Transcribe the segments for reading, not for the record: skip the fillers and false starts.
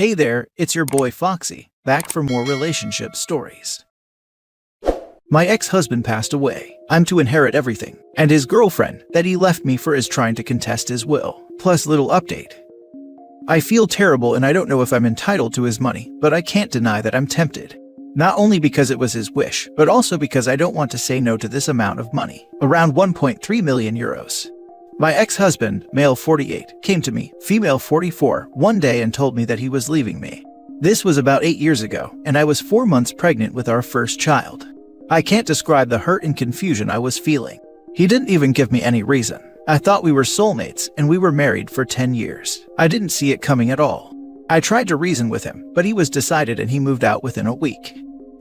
Hey there, it's your boy Foxy, back for more relationship stories. My ex-husband passed away. I'm to inherit everything, and his girlfriend that he left me for is trying to contest his will. Plus, little update. I feel terrible and I don't know if I'm entitled to his money, but I can't deny that I'm tempted. Not only because it was his wish, but also because I don't want to say no to this amount of money, around 1.3 million euros. My ex-husband, male 48, came to me, female 44, one day and told me that he was leaving me. This was about 8 years ago, and I was 4 months pregnant with our first child. I can't describe the hurt and confusion I was feeling. He didn't even give me any reason. I thought we were soulmates, and we were married for 10 years. I didn't see it coming at all. I tried to reason with him, but he was decided and he moved out within a week.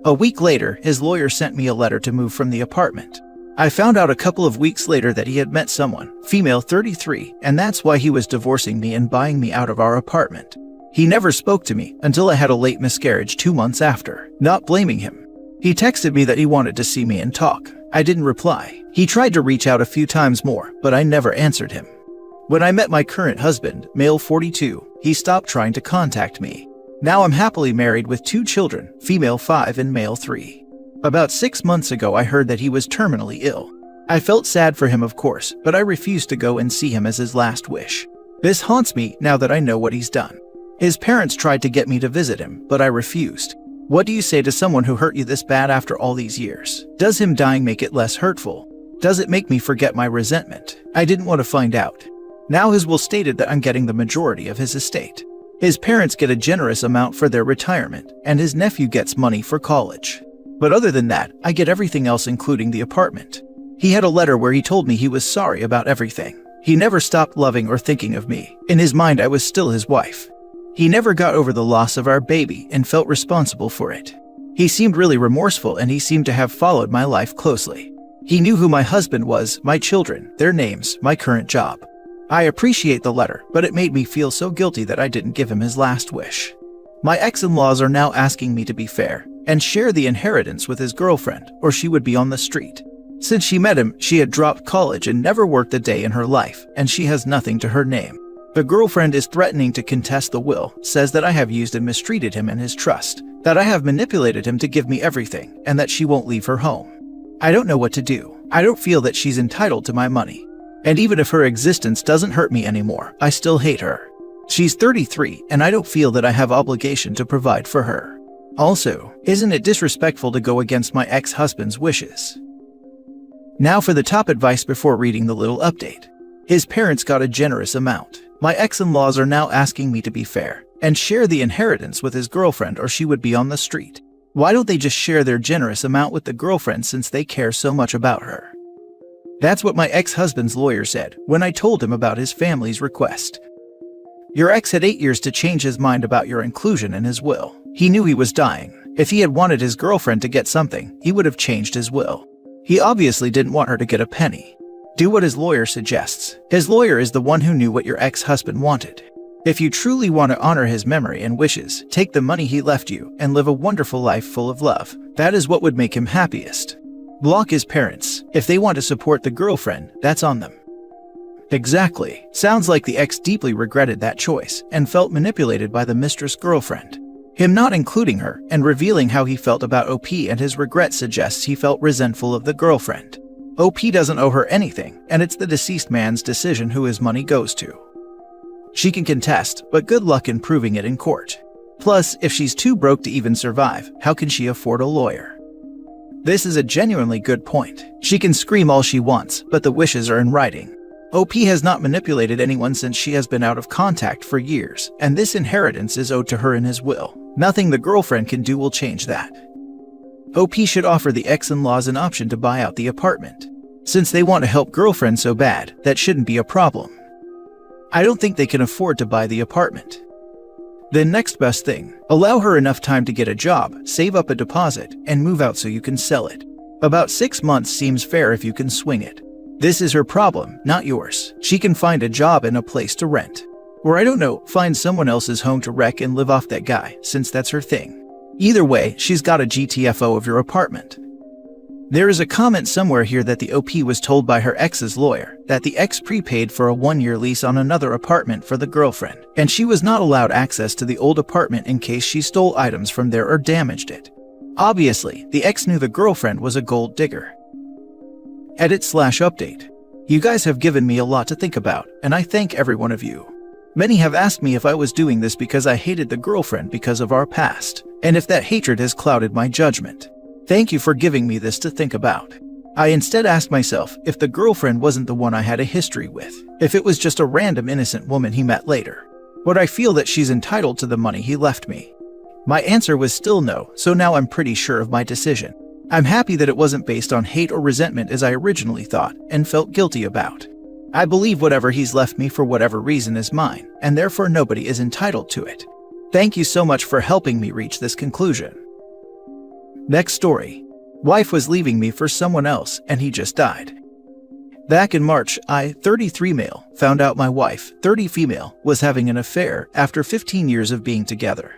A week later, his lawyer sent me a letter to move from the apartment. I found out a couple of weeks later that he had met someone, female 33, and that's why he was divorcing me and buying me out of our apartment. He never spoke to me until I had a late miscarriage 2 months after, not blaming him. He texted me that he wanted to see me and talk. I didn't reply. He tried to reach out a few times more, but I never answered him. When I met my current husband, male 42, he stopped trying to contact me. Now I'm happily married with 2 children, female 5 and male 3. About 6 months ago, I heard that he was terminally ill. I felt sad for him, of course, but I refused to go and see him as his last wish. This haunts me now that I know what he's done. His parents tried to get me to visit him, but I refused. What do you say to someone who hurt you this bad after all these years? Does him dying make it less hurtful? Does it make me forget my resentment? I didn't want to find out. Now his will stated that I'm getting the majority of his estate. His parents get a generous amount for their retirement, and his nephew gets money for college. But other than that, I get everything else including the apartment. He had a letter where he told me he was sorry about everything. He never stopped loving or thinking of me. In his mind, I was still his wife. He never got over the loss of our baby and felt responsible for it. He seemed really remorseful and he seemed to have followed my life closely. He knew who my husband was, my children, their names, my current job. I appreciate the letter, but it made me feel so guilty that I didn't give him his last wish. My ex-in-laws are now asking me to be fair and share the inheritance with his girlfriend, or she would be on the street. Since she met him, she had dropped college and never worked a day in her life, and she has nothing to her name. The girlfriend is threatening to contest the will, says that I have used and mistreated him and his trust, that I have manipulated him to give me everything, and that she won't leave her home. I don't know what to do. I don't feel that she's entitled to my money. And even if her existence doesn't hurt me anymore, I still hate her. She's 33, and I don't feel that I have obligation to provide for her. Also, isn't it disrespectful to go against my ex-husband's wishes? Now for the top advice before reading the little update. His parents got a generous amount. My ex-in-laws are now asking me to be fair and share the inheritance with his girlfriend or she would be on the street. Why don't they just share their generous amount with the girlfriend since they care so much about her? That's what my ex-husband's lawyer said when I told him about his family's request. Your ex had 8 years to change his mind about your inclusion in his will. He knew he was dying. If he had wanted his girlfriend to get something, he would have changed his will. He obviously didn't want her to get a penny. Do what his lawyer suggests. His lawyer is the one who knew what your ex-husband wanted. If you truly want to honor his memory and wishes, take the money he left you and live a wonderful life full of love. That is what would make him happiest. Block his parents. If they want to support the girlfriend, that's on them. Exactly. Sounds like the ex deeply regretted that choice and felt manipulated by the mistress girlfriend. Him not including her and revealing how he felt about OP and his regret suggests he felt resentful of the girlfriend. OP doesn't owe her anything, and it's the deceased man's decision who his money goes to. She can contest, but good luck in proving it in court. Plus, if she's too broke to even survive, how can she afford a lawyer? This is a genuinely good point. She can scream all she wants, but the wishes are in writing. OP has not manipulated anyone since she has been out of contact for years, and this inheritance is owed to her in his will. Nothing the girlfriend can do will change that. OP should offer the ex-in-laws an option to buy out the apartment. Since they want to help girlfriend so bad, that shouldn't be a problem. I don't think they can afford to buy the apartment. Then next best thing, allow her enough time to get a job, save up a deposit, and move out so you can sell it. About 6 months seems fair if you can swing it. This is her problem, not yours. She can find a job and a place to rent. Or I don't know, find someone else's home to wreck and live off that guy, since that's her thing. Either way, she's got a GTFO of your apartment. There is a comment somewhere here that the OP was told by her ex's lawyer that the ex prepaid for a 1-year lease on another apartment for the girlfriend, and she was not allowed access to the old apartment in case she stole items from there or damaged it. Obviously, the ex knew the girlfriend was a gold digger. Edit/update. You guys have given me a lot to think about, and I thank every one of you. Many have asked me if I was doing this because I hated the girlfriend because of our past, and if that hatred has clouded my judgment. Thank you for giving me this to think about. I instead asked myself if the girlfriend wasn't the one I had a history with, if it was just a random innocent woman he met later. Would I feel that she's entitled to the money he left me? My answer was still no, so now I'm pretty sure of my decision. I'm happy that it wasn't based on hate or resentment as I originally thought and felt guilty about. I believe whatever he's left me for whatever reason is mine, and therefore nobody is entitled to it. Thank you so much for helping me reach this conclusion. Next story. Wife was leaving me for someone else and he just died. Back in March, I, 33 male, found out my wife, 30 female, was having an affair after 15 years of being together.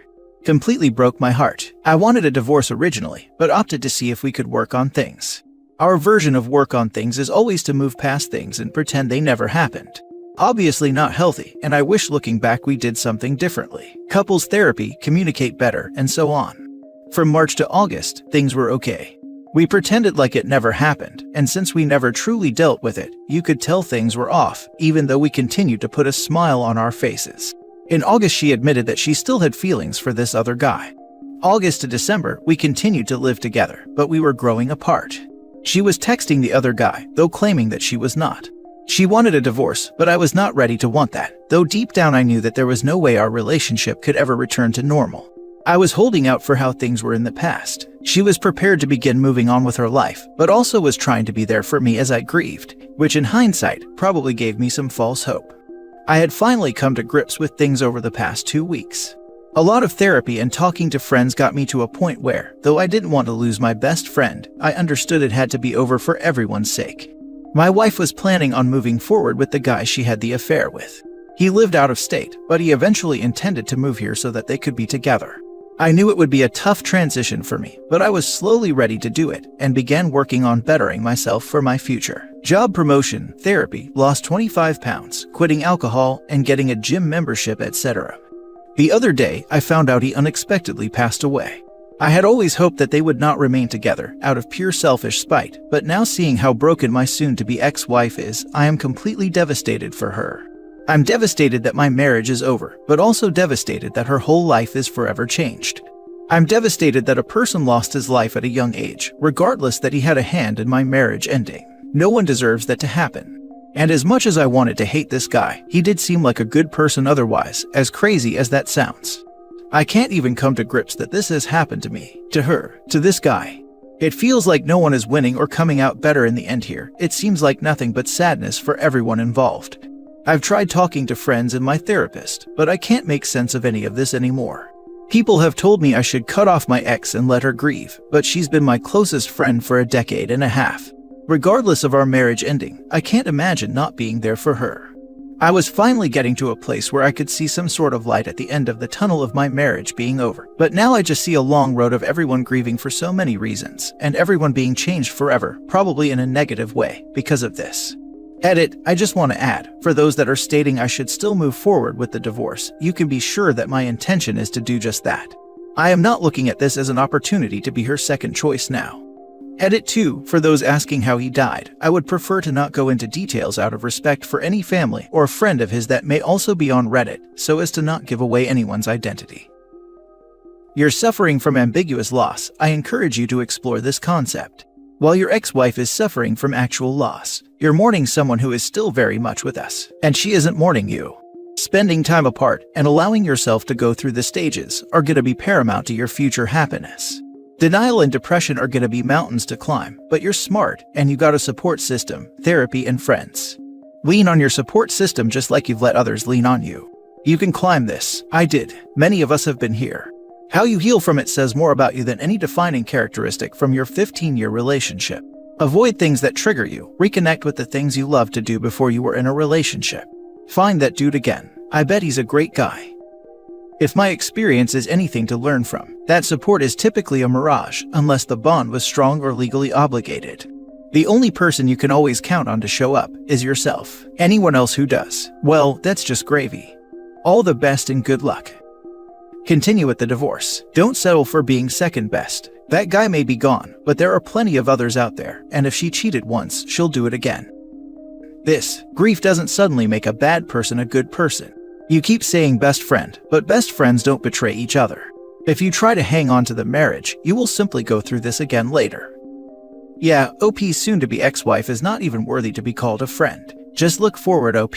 Completely broke my heart. I wanted a divorce originally, but opted to see if we could work on things. Our version of work on things is always to move past things and pretend they never happened. Obviously not healthy, and I wish looking back we did something differently. Couples therapy, communicate better, and so on. From March to August, things were okay. We pretended like it never happened, and since we never truly dealt with it, you could tell things were off, even though we continued to put a smile on our faces. In August, she admitted that she still had feelings for this other guy. August to December, we continued to live together, but we were growing apart. She was texting the other guy, though claiming that she was not. She wanted a divorce, but I was not ready to want that, though deep down I knew that there was no way our relationship could ever return to normal. I was holding out for how things were in the past. She was prepared to begin moving on with her life, but also was trying to be there for me as I grieved, which in hindsight probably gave me some false hope. I had finally come to grips with things over the past 2 weeks. A lot of therapy and talking to friends got me to a point where, though I didn't want to lose my best friend, I understood it had to be over for everyone's sake. My wife was planning on moving forward with the guy she had the affair with. He lived out of state, but he eventually intended to move here so that they could be together. I knew it would be a tough transition for me, but I was slowly ready to do it and began working on bettering myself for my future. Job promotion, therapy, lost 25 pounds, quitting alcohol, and getting a gym membership, etc. The other day, I found out he unexpectedly passed away. I had always hoped that they would not remain together out of pure selfish spite, but now seeing how broken my soon-to-be ex-wife is, I am completely devastated for her. I'm devastated that my marriage is over, but also devastated that her whole life is forever changed. I'm devastated that a person lost his life at a young age, regardless that he had a hand in my marriage ending. No one deserves that to happen. And as much as I wanted to hate this guy, he did seem like a good person otherwise, as crazy as that sounds. I can't even come to grips that this has happened to me, to her, to this guy. It feels like no one is winning or coming out better in the end here. It seems like nothing but sadness for everyone involved. I've tried talking to friends and my therapist, but I can't make sense of any of this anymore. People have told me I should cut off my ex and let her grieve, but she's been my closest friend for a decade and a half. Regardless of our marriage ending, I can't imagine not being there for her. I was finally getting to a place where I could see some sort of light at the end of the tunnel of my marriage being over, but now I just see a long road of everyone grieving for so many reasons, and everyone being changed forever, probably in a negative way, because of this. Edit, I just want to add, for those that are stating I should still move forward with the divorce, you can be sure that my intention is to do just that. I am not looking at this as an opportunity to be her second choice now. Edit 2, for those asking how he died, I would prefer to not go into details out of respect for any family or friend of his that may also be on Reddit, so as to not give away anyone's identity. You're suffering from ambiguous loss, I encourage you to explore this concept. While your ex-wife is suffering from actual loss, you're mourning someone who is still very much with us, and she isn't mourning you. Spending time apart and allowing yourself to go through the stages are going to be paramount to your future happiness. Denial and depression are going to be mountains to climb, but you're smart and you got a support system, therapy, and friends. Lean on your support system just like you've let others lean on you. You can climb this. I did. Many of us have been here. How you heal from it says more about you than any defining characteristic from your 15-year relationship. Avoid things that trigger you. Reconnect with the things you loved to do before you were in a relationship. Find that dude again. I bet he's a great guy. If my experience is anything to learn from, that support is typically a mirage unless the bond was strong or legally obligated. The only person you can always count on to show up is yourself. Anyone else who does, well, that's just gravy. All the best and good luck. Continue with the divorce. Don't settle for being second best. That guy may be gone, but there are plenty of others out there, and if she cheated once, she'll do it again. This grief doesn't suddenly make a bad person a good person. You keep saying best friend, but best friends don't betray each other. If you try to hang on to the marriage, you will simply go through this again later. Yeah, OP's soon-to-be ex-wife is not even worthy to be called a friend. Just look forward, OP.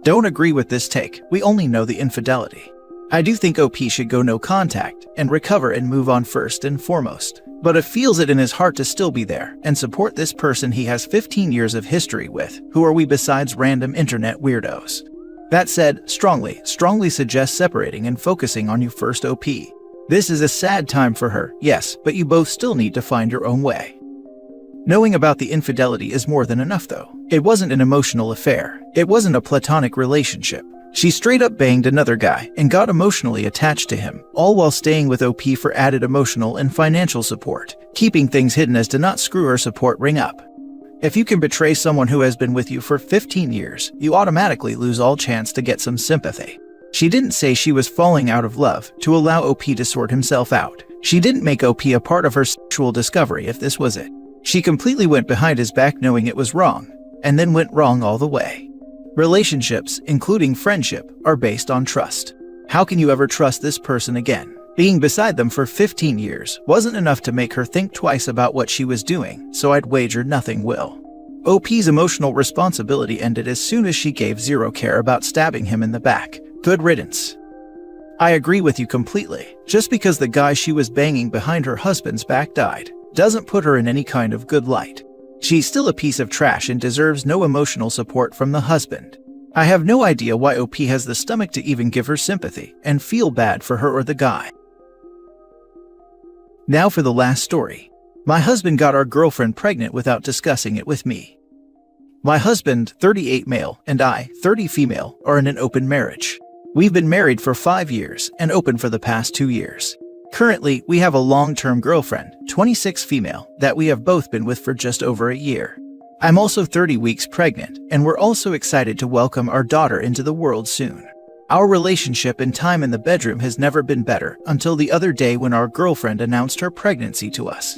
Don't agree with this take, we only know the infidelity. I do think OP should go no contact and recover and move on first and foremost. But if feels it in his heart to still be there and support this person he has 15 years of history with, who are we besides random internet weirdos? That said, strongly suggest separating and focusing on you first, OP. This is a sad time for her, yes, but you both still need to find your own way. Knowing about the infidelity is more than enough though. It wasn't an emotional affair. It wasn't a platonic relationship. She straight up banged another guy and got emotionally attached to him, all while staying with OP for added emotional and financial support, keeping things hidden as to not screw her support ring up. If you can betray someone who has been with you for 15 years, you automatically lose all chance to get some sympathy. She didn't say she was falling out of love to allow OP to sort himself out. She didn't make OP a part of her sexual discovery if this was it. She completely went behind his back knowing it was wrong, and then went wrong all the way. Relationships, including friendship, are based on trust. How can you ever trust this person again? Being beside them for 15 years wasn't enough to make her think twice about what she was doing, so I'd wager nothing will. OP's emotional responsibility ended as soon as she gave zero care about stabbing him in the back. Good riddance. I agree with you completely. Just because the guy she was banging behind her husband's back died, doesn't put her in any kind of good light. She's still a piece of trash and deserves no emotional support from the husband. I have no idea why OP has the stomach to even give her sympathy and feel bad for her or the guy. Now for the last story. My husband got our girlfriend pregnant without discussing it with me. My husband, 38 male, and I, 30 female, are in an open marriage. We've been married for 5 years and open for the past 2 years. Currently, we have a long-term girlfriend, 26 female, that we have both been with for just over a year. I'm also 30 weeks pregnant, and we're also excited to welcome our daughter into the world soon. Our relationship and time in the bedroom has never been better until the other day when our girlfriend announced her pregnancy to us.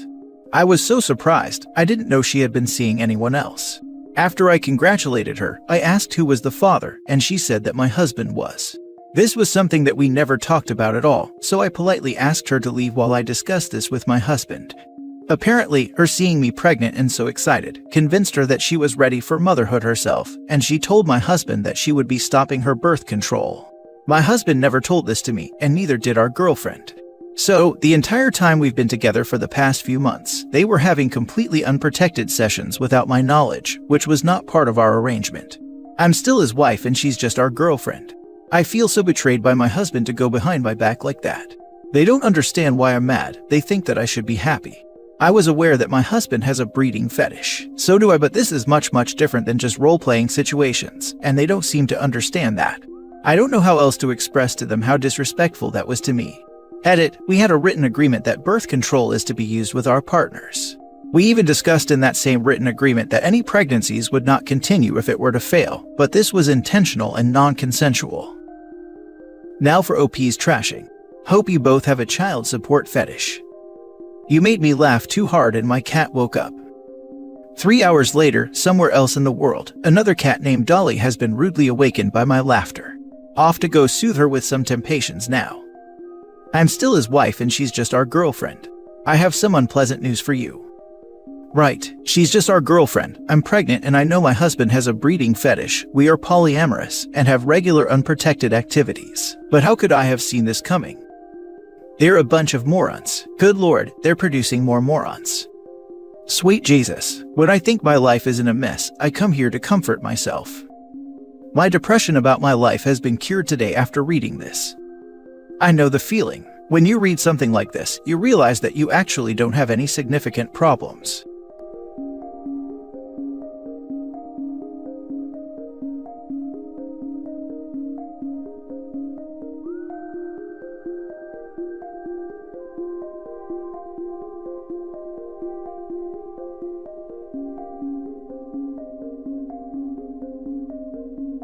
I was so surprised, I didn't know she had been seeing anyone else. After I congratulated her, I asked who was the father, and she said that my husband was. This was something that we never talked about at all, so I politely asked her to leave while I discussed this with my husband. Apparently, her seeing me pregnant and so excited convinced her that she was ready for motherhood herself, and she told my husband that she would be stopping her birth control. My husband never told this to me, and neither did our girlfriend. So, the entire time we've been together for the past few months, they were having completely unprotected sessions without my knowledge, which was not part of our arrangement. I'm still his wife and she's just our girlfriend. I feel so betrayed by my husband to go behind my back like that. They don't understand why I'm mad, they think that I should be happy. I was aware that my husband has a breeding fetish. So do I, but this is much different than just role-playing situations, and they don't seem to understand that. I don't know how else to express to them how disrespectful that was to me. Edit, we had a written agreement that birth control is to be used with our partners. We even discussed in that same written agreement that any pregnancies would not continue if it were to fail, but this was intentional and non-consensual. Now for OP's trashing. Hope you both have a child support fetish. You made me laugh too hard and my cat woke up. 3 hours later, somewhere else in the world, another cat named Dolly has been rudely awakened by my laughter. Off to go soothe her with some temptations now. I'm still his wife and she's just our girlfriend. I have some unpleasant news for you. Right, she's just our girlfriend. I'm pregnant and I know my husband has a breeding fetish. We are polyamorous and have regular unprotected activities. But how could I have seen this coming? They're a bunch of morons. Good Lord, they're producing more morons. Sweet Jesus, when I think my life is in a mess, I come here to comfort myself. My depression about my life has been cured today after reading this. I know the feeling. When you read something like this, you realize that you actually don't have any significant problems.